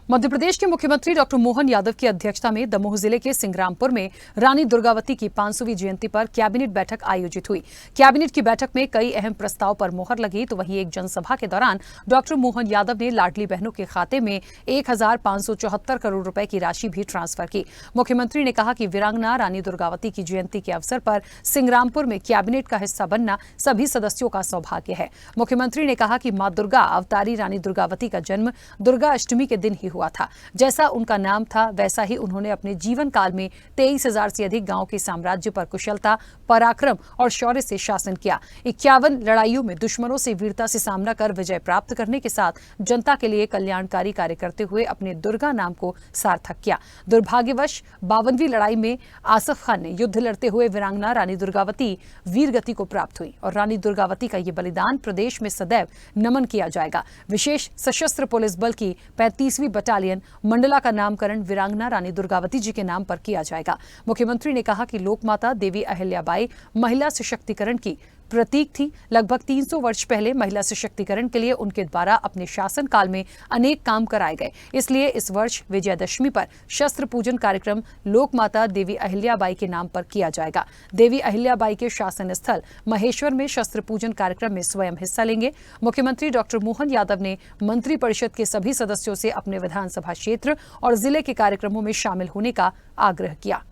मध्य प्रदेश के मुख्यमंत्री डॉक्टर मोहन यादव की अध्यक्षता में दमोह जिले के सिंग्रामपुर में रानी दुर्गावती की 500वीं जयंती पर कैबिनेट बैठक आयोजित हुई। कैबिनेट की बैठक में कई अहम प्रस्ताव पर मुहर लगी, तो वहीं एक जनसभा के दौरान डॉक्टर मोहन यादव ने लाडली बहनों के खाते में 1574 करोड़ रुपए की राशि भी ट्रांसफर की। मुख्यमंत्री ने कहा कि वीरांगना रानी दुर्गावती की जयंती के अवसर पर सिंग्रामपुर में कैबिनेट का हिस्सा बनना सभी सदस्यों का सौभाग्य है। मुख्यमंत्री ने कहा कि मां दुर्गा अवतारी रानी दुर्गावती का जन्म दुर्गा अष्टमी के दिन ही हुआ था। जैसा उनका नाम था वैसा ही उन्होंने अपने जीवन काल में 23,000 से अधिक गांव के साम्राज्य पर कुशलता, पराक्रम और शौर्य से शासन किया। 51 लड़ाइयों में दुश्मनों से वीरता से सामना कर विजय प्राप्त करने के साथ जनता के लिए कल्याणकारी कार्य करते हुए अपने दुर्गा नाम को सार्थक किया। दुर्भाग्यवश 52वीं लड़ाई में आसफ खान ने युद्ध लड़ते हुए वीरांगना रानी दुर्गावती वीरगति को प्राप्त हुई और रानी दुर्गावती का ये बलिदान प्रदेश में सदैव नमन किया जाएगा। विशेष सशस्त्र पुलिस बल की 35वीं बटालियन मंडला का नामकरण वीरांगना रानी दुर्गावती जी के नाम पर किया जाएगा। मुख्यमंत्री ने कहा कि लोकमाता देवी अहिल्याबाई महिला सशक्तिकरण की प्रतीक थी। लगभग 300 वर्ष पहले महिला सशक्तिकरण के लिए उनके द्वारा अपने शासनकाल में अनेक काम कराए गए। इसलिए इस वर्ष विजयदशमी पर शस्त्र पूजन कार्यक्रम लोकमाता देवी अहिल्याबाई के नाम पर किया जाएगा। देवी अहिल्याबाई के शासन स्थल महेश्वर में शस्त्र पूजन कार्यक्रम में स्वयं हिस्सा लेंगे। मुख्यमंत्री डॉक्टर मोहन यादव ने मंत्रिपरिषद के सभी सदस्यों से अपने विधानसभा क्षेत्र और जिले के कार्यक्रमों में शामिल होने का आग्रह किया।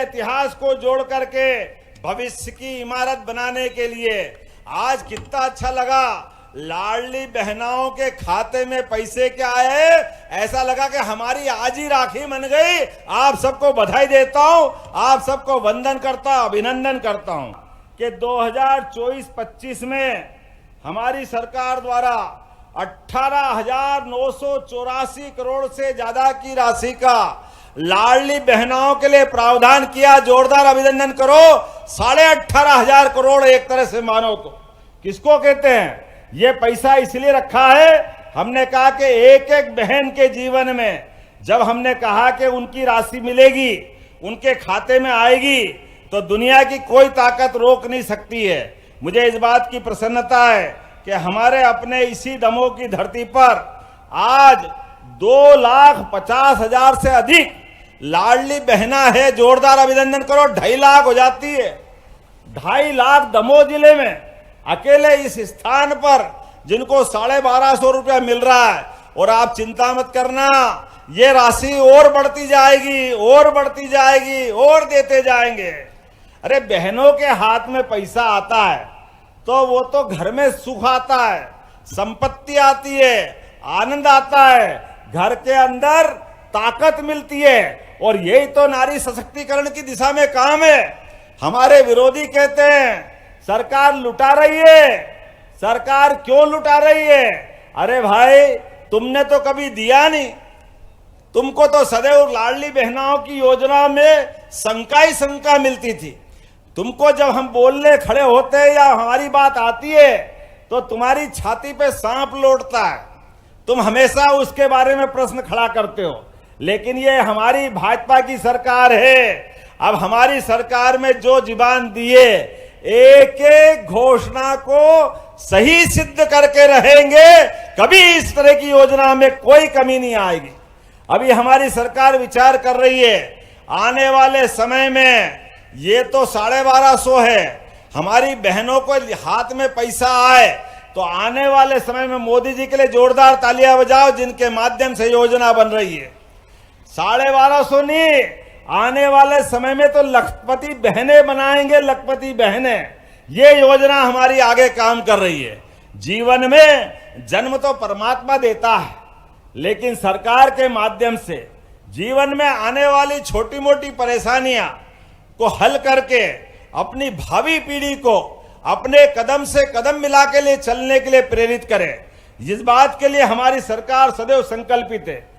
इतिहास को जोड़ करके भविष्य की इमारत बनाने के लिए आज कितना अच्छा लगा। लाडली बहनाओं के खाते में पैसे क्या आए, ऐसा लगा कि हमारी आज ही राखी बन गई। आप सबको बधाई देता हूं, आप सबको वंदन करता हूं, अभिनंदन करता हूं कि 2024-25 में हमारी सरकार द्वारा 18,984 करोड़ से ज्यादा की राशि का लाडली बहनाओं के लिए प्रावधान किया। जोरदार अभिनंदन करो। 18,500 करोड़ एक तरह से मानो तो किसको कहते हैं। ये पैसा इसलिए रखा है, हमने कहा कि एक एक बहन के जीवन में जब हमने कहा कि उनकी राशि मिलेगी, उनके खाते में आएगी, तो दुनिया की कोई ताकत रोक नहीं सकती है। मुझे इस बात की प्रसन्नता है कि हमारे अपने इसी दमोह की धरती पर आज 2,50,000 से अधिक लाडली बहना है। जोरदार अभिनंदन करो। 2.5 लाख हो जाती है। 2.5 लाख दमोह जिले में अकेले इस स्थान पर जिनको 1250 रुपया मिल रहा है। और आप चिंता मत करना, ये राशि और बढ़ती जाएगी, और बढ़ती जाएगी, और देते जाएंगे। अरे बहनों के हाथ में पैसा आता है तो वो तो घर में सुख आता है, संपत्ति आती है, आनंद आता है, घर के अंदर ताकत मिलती है। और यही तो नारी सशक्तिकरण की दिशा में काम है। हमारे विरोधी कहते हैं सरकार लुटा रही है। सरकार क्यों लुटा रही है? अरे भाई, तुमने तो कभी दिया नहीं। तुमको तो सदैव लाडली बहनाओं की योजना में शंका ही शंका मिलती थी। तुमको जब हम बोलने खड़े होते हैं या हमारी बात आती है तो तुम्हारी छाती पे सांप लौटता है। तुम हमेशा उसके बारे में प्रश्न खड़ा करते हो। लेकिन ये हमारी भाजपा की सरकार है। अब हमारी सरकार में जो जुबान दिए, एक एक घोषणा को सही सिद्ध करके रहेंगे। कभी इस तरह की योजना में कोई कमी नहीं आएगी। अभी हमारी सरकार विचार कर रही है, आने वाले समय में ये तो 1250 है, हमारी बहनों को हाथ में पैसा आए तो आने वाले समय में मोदी जी के लिए जोरदार तालियां बजाओ, जिनके माध्यम से योजना बन रही है। 1250 नहीं, आने वाले समय में तो लखपति बहनें बनाएंगे। लखपति बहनें, ये योजना हमारी आगे काम कर रही है। जीवन में जन्म तो परमात्मा देता है, लेकिन सरकार के माध्यम से जीवन में आने वाली छोटी मोटी परेशानियां को हल करके अपनी भावी पीढ़ी को अपने कदम से कदम मिला के लिए चलने के लिए प्रेरित करें। इस बात के लिए हमारी सरकार सदैव संकल्पित है।